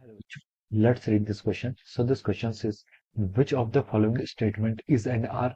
Hello. Let's read this question. So this question says, which of the following statement is and are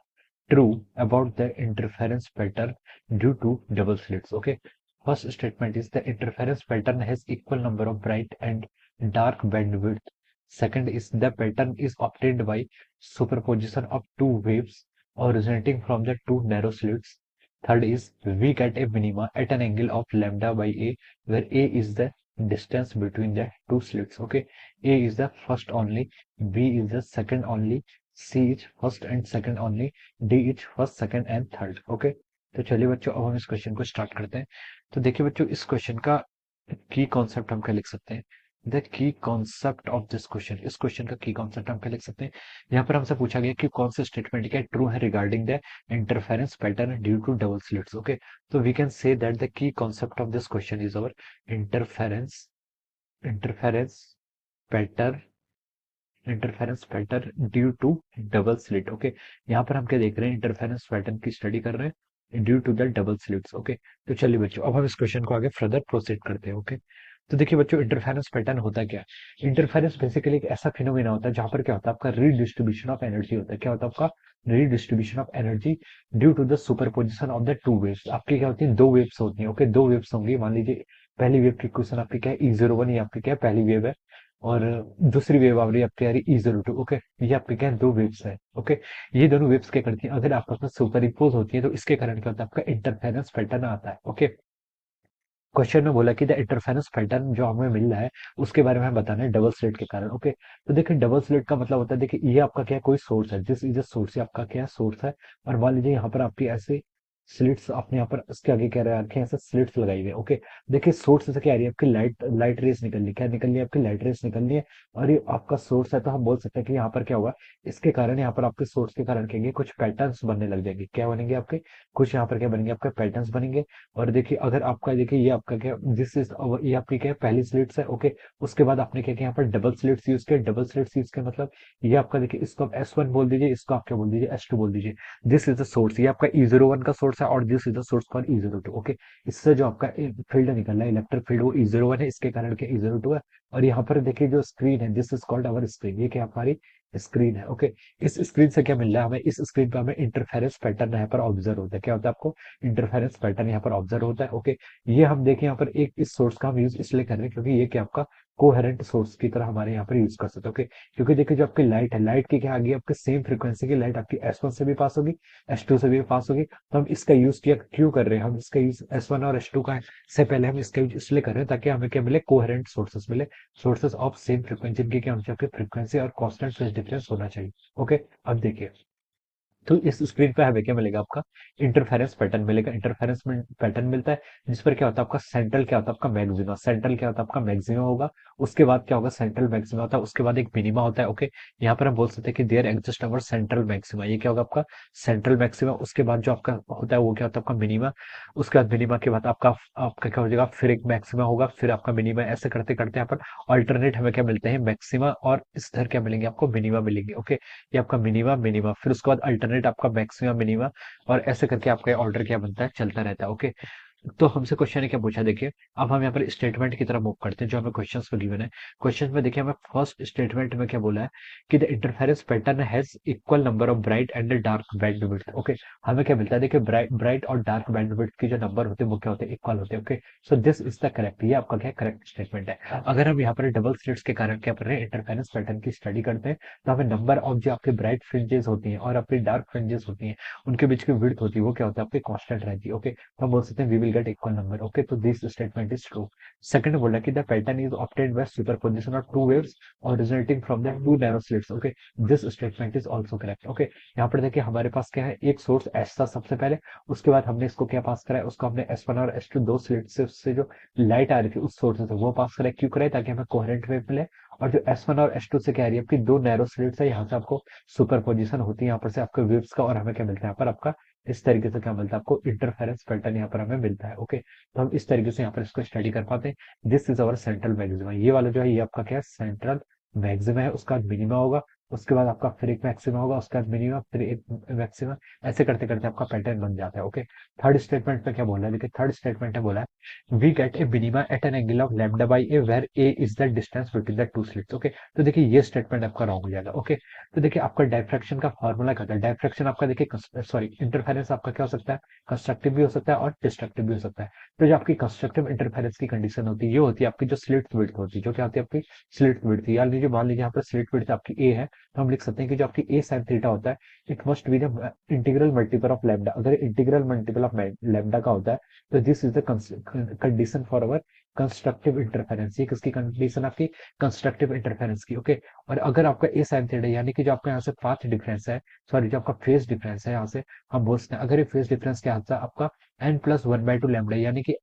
true about the interference pattern due to double slits? Okay. First statement is the interference pattern has equal number of bright and dark bandwidth. Second is the pattern is obtained by superposition of two waves originating from the two narrow slits. Third is we get a minima at an angle of lambda by a, where a is the distance between the two slits. Okay, a is the first only, b is the second only, c is first and second only, d is first, second and third. Okay, तो चलिए बच्चों अब हम इस question को start करते हैं. तो देखिए बच्चों, इस क्वेश्चन का की कॉन्सेप्ट हम क्या लिख सकते हैं. The key concept of this question, इस क्वेश्चन का की कॉन्सेप्ट हम क्या लिख सकते हैं. यहाँ पर हमसे पूछा गया कि कौन से स्टेटमेंट क्या ट्रू है regarding the interference pattern due to double slits. Okay, तो we can say that the key concept of this question is our interference interference pattern interference pattern due to double slit. Okay, यहाँ पर हम क्या देख रहे हैं, interference pattern की study कर रहे हैं due to the double slits. Okay, तो चलिए बच्चों अब हम इस क्वेश्चन को आगे फर्दर प्रोसीड करते हैं. ओके, तो देखिए बच्चों, इंटरफेरेंस पैटर्न होता क्या है. इंटरफेरेंस बेसिकली एक ऐसा फिनोमेना होता है जहां पर क्या होता है, आपका रीडिस्ट्रीब्यूशन ऑफ एनर्जी होता है. क्या होता है आपका redistribution of energy due to the superposition of the two waves. आपकी क्या होती है, दो वेव्स होती है. ओके, दो वेव्स होंगी. मान लीजिए पहली वेव की इक्वेशन आपकी क्या है, E01, ये आपकी क्या है, पहली वेव है. और दूसरी वेव आ रही है आपकी आ रही E02. ओके, ये आपके क्या है, दो वेव्स है. ओके, ये दोनों वेव्स क्या करती है, अगर आपस में सुपर इम्पोज होती है तो इसके कारण क्या होता है, आपका इंटरफेरेंस पैटर्न आता है. ओके, क्वेश्चन में बोला कि द इंटरफेरेंस पैटर्न जो हमें मिल रहा है उसके बारे में हमें बताना है डबल स्लिट के कारण. ओके, तो देखिए डबल स्लिट का मतलब होता है, देखिए ये आपका क्या है, कोई सोर्स है, दिस इज अ सोर्स, ये आपका क्या है, सोर्स है. और मान लीजिए यहाँ पर आपकी ऐसे स्लिट्स अपने यहाँ पर इसके आगे क्या रखे हैं, ऐसे स्लिट्स लगाई हुई है. ओके, देखिए सोर्स से क्या आ रही है, आपकी लाइट लाइट रेस निकल रही है. क्या निकल रही है, आपकी लाइट रेस निकल रही है. और ये आपका सोर्स है, तो हम बोल सकते हैं कि यहाँ पर क्या होगा, इसके कारण यहाँ पर आपके सोर्स के कारण क्या कुछ पैटर्न्स बनने लग जाएंगे. क्या बनेंगे आपके, कुछ यहाँ पर क्या बनेंगे, आपके पैटर्न्स बनेंगे. और देखिए अगर आपका देखिए ये आपका क्या, दिस इज ये आपकी क्या है, पहली स्लिट्स है. ओके, उसके बाद आपने क्या किया, यहाँ पर डबल स्लिट्स यूज किया. डबल स्लिट्स यूज किया मतलब ये आपका देखिए, इसको आप S1 बोल दीजिए, इसको आप क्या बोल दीजिए, S2 बोल दीजिए. दिस इज द सोर्स, ये आपका E01 का सोर्स है और this is the source for E02. Okay, इससे जो आपका फील्ड निकल रहा है, इलेक्ट्रिक फील्ड, वो E01 है, इसके कारण क्या E02 है. और यहाँ पर देखिए जो स्क्रीन है, this is called our screen, ये क्या हमारी स्क्रीन है. ओके, इस स्क्रीन से क्या मिल रहा है हमें, इस स्क्रीन पे हमें इंटरफेरेंस पैटर्न यहाँ पर ऑब्जर्व होता है. क्या होता है आपको, इंटरफेरेंस पैटर्न यहाँ पर ऑब्जर्व होता है. ओके, ये हम देखें यहाँ पर एक इस सोर्स का हम यूज इसलिए कर रहे हैं क्योंकि ये क्या आपका कोहेरेंट सोर्स की तरह हमारे यहाँ पर यूज कर सकते हैं. ओके, क्योंकि देखिए जो आपकी लाइट है, लाइट की क्या आगे आपके सेम फ्रीक्वेंसी की लाइट आपकी S1 से भी पास होगी, S2 से भी पास होगी. तो हम इसका यूज किया क्यों कर रहे हैं, हम इसका यूज S1 और S2 का से पहले हम इसका यूज इसलिए कर रहे हैं ताकि हमें क्या मिले, कोहेरेंट सोर्सेस मिले, सोर्सेस ऑफ सेम फ्रीक्वेंसी, इनकी क्या होनी चाहिए, फ्रीक्वेंसी और कांस्टेंट फेज डिफरेंस होना चाहिए. ओके, अब देखिए, तो इस स्क्रीन पे हमें क्या मिलेगा, आपका इंटरफेरेंस पैटर्न मिलेगा. इंटरफेरेंस पैटर्न मिलता है जिस पर क्या होता है, आपका सेंट्रल क्या होता है, आपका मैक्सिमा, सेंट्रल क्या होता है, आपका मैक्सिमा होगा. उसके बाद क्या होगा, सेंट्रल मैक्सिमा होता है, उसके बाद एक मिनिमा होता है. ओके, यहाँ पर हम बोल सकते हैं कि there exist our central maxima, ये क्या होगा आपका सेंट्रल मैक्सिमा. उसके बाद जो आपका होता है वो क्या होता है, आपका मिनिमा. उसके बाद मिनिमा के बाद आपका आपका क्या हो जाएगा, फिर एक मैक्सिमा होगा, फिर आपका मिनिमा. ऐसे करते करते यहाँ पर अल्टरनेट हमें क्या मिलते हैं, मैक्सिमा और इस तरह क्या मिलेंगे, आपको मिनिमा मिलेंगे. ओके, ये आपका मिनिमा मिनिमा, फिर उसके बाद अल्टरनेट आपका मैक्सिमम मिनिमा, और ऐसे करके आपका ऑर्डर क्या बनता है, चलता रहता है. ओके, तो हमसे क्वेश्चन ने क्या पूछा, देखिए अब हम यहाँ पर स्टेटमेंट की तरफ मूव करते हैं जो हमें क्वेश्चंस में गिवन है. क्वेश्चन में देखिए हमें फर्स्ट स्टेटमेंट में क्या बोला है कि the interference pattern has equal number of bright and dark bandwidth. Okay, हमें क्या मिलता है, देखिए ब्राइट ब्राइट और डार्क बैंडविड्थ की जो नंबर होते हैं वो क्या होते हैं, इक्वल होते हैं. Okay, so this is the correct, ये आपका क्या करेक्ट स्टेटमेंट है. अगर हम यहाँ पर डबल स्लिट्स के कारण क्या कर रहे हैं, इंटरफेरेंस पैटर्न की स्टडी करते हैं, तो हमें नंबर ऑफ जो आपके ब्राइट फ्रिंजेस होती हैं और आपकी डार्क फ्रिंजेस होती हैं, उनके बीच की विड्थ होती है वो क्या होता है, आपकी कांस्टेंट रहती है. ओके, तो हम बोल सकते हैं we will get equal number. Okay, तो this statement is true. Second बोला कि the pattern is obtained by superposition of two waves originating from the two narrow slits. Okay, this statement is also correct. Okay, यहाँ पर देखिए हमारे पास क्या है, एक सोर्स एस था सबसे पहले, उसके बाद हमने इसको क्या पास कराया, उसको हमने S1 और S2 दो स्लिट से उससे जो लाइट आ रही थी उस सोर्स से वो पास कराया. क्यों कराया, ताकि हमें कोहेरेंट वेव मिले. और जो S1 और S2 से क्या आ रही है, आपकी दो नैरो स्लिट्स है, यहाँ से आपको सुपरपोजिशन होती है यहाँ पर से आपके वेव्स का, और हमें क्या मिलता है यहाँ पर आपका इस तरीके से क्या मिलता है, आपको इंटरफेरेंस पैटर्न यहाँ पर हमें मिलता है. ओके, तो हम इस तरीके से यहाँ पर इसको स्टडी कर पाते हैं. This is our central maxima, ये वाला जो है ये आपका क्या है, सेंट्रल मैक्सिमा है. उसका मिनिमा होगा, उसके बाद आपका फिर एक मैक्सिमा होगा, उसके बाद मिनिमम, फिर एक मैक्सिमा, ऐसे करते करते आपका पैटर्न बन जाता है। ओके, थर्ड स्टेटमेंट में क्या बोला है, देखिए थर्ड स्टेटमेंट में बोला है we get a minima at an angle of lambda by a where a is the distance between the two slits. Okay, तो देखिए ये स्टेटमेंट आपका रॉन्ग हो जाएगा। ओके, तो देखिए आपका डायफ्रैक्शन का फॉर्मूला क्या होता है, डायफ्रैक्शन आपका देखिए सॉरी इंटरफेरेंस आपका क्या हो सकता है, कंस्ट्रक्टिव भी हो सकता है और डिस्ट्रक्टिव भी हो सकता है। तो जो आपकी कंस्ट्रक्टिव इंटरफेरेंस की कंडीशन होती है, ये होती है आपकी जो स्लिट विड्थ होती है, जो क्या होती है आपकी स्लिट विड्थ। यार लीजिए, मान लीजिए यहाँ पर स्लिट विड्थ आपकी ए है, तो हम लिख सकते हैं कि जो आपकी ए साइन थीटा होता है, it must be the integral multiple of lambda. अगर इंटीग्रल मल्टीपल ऑफ लैम्डा का होता है, तो this is the condition for our constructive interference. ये किसकी कंडीशन, आपकी कंस्ट्रक्टिव इंटरफेरेंस की। ओके, और अगर आपका ए साइन थीटा यानी कि जो आपका यहाँ से पाथ डिफरेंस है, सॉरी जो आपका फेज डिफरेंस है, यहाँ से हम बोल सकते हैं अगर ये फेज डिफरेंस के हाथ से आपका n plus one by two lambda यानी कि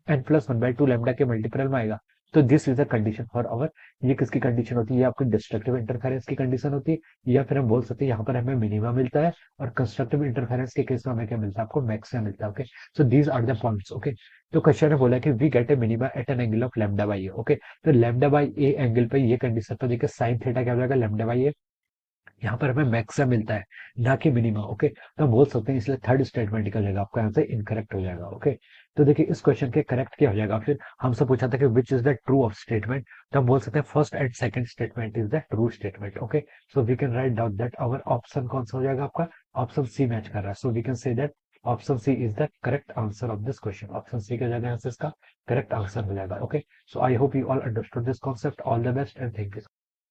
n plus one by two lambda के मल्टीपल में आएगा, तो this is the condition for our, ये किसकी कंडीशन होती है, ये आपकी डिस्ट्रक्टिव इंटरफेरेंस की कंडीशन होती है। या फिर हम बोल सकते हैं यहाँ पर हमें मिनिमा मिलता है, और कंस्ट्रक्टिव इंटरफेरेंस के केस में हमें क्या मिलता है, आपको मैक्सिमम मिलता है। Okay, so these are the points. Okay, तो क्वेश्चन ने बोला कि we get a minima at an angle of lambda by a. Okay, तो लैम्डा बाई ए एंगल पे ये कंडीशन, तो देखिए साइन थीटा क्या हो जाएगा, लैम्डा बाई ए, यहाँ पर हमें मैक्सिमम मिलता है, ना कि मिनिमा। ओके, तो हम बोल सकते हैं इसलिए थर्ड स्टेटमेंट निकल जाएगा, आपका आंसर इनकरेक्ट हो जाएगा। ओके, तो देखिए इस क्वेश्चन के करेक्ट क्या हो जाएगा, फिर हमसे पूछा था कि which is the true of statement, तो हम बोल सकते हैं first and second statement is the true statement. Okay, so we can write down that our option कौन सा हो जाएगा, आपका ऑप्शन सी मैच कर रहा है। So we can say that option C is the correct answer of this question. Option C क्या हो जाएगा आंसर, इसका करेक्ट आंसर हो जाएगा। Okay, so I hope you all understood this concept. All the best and thank you.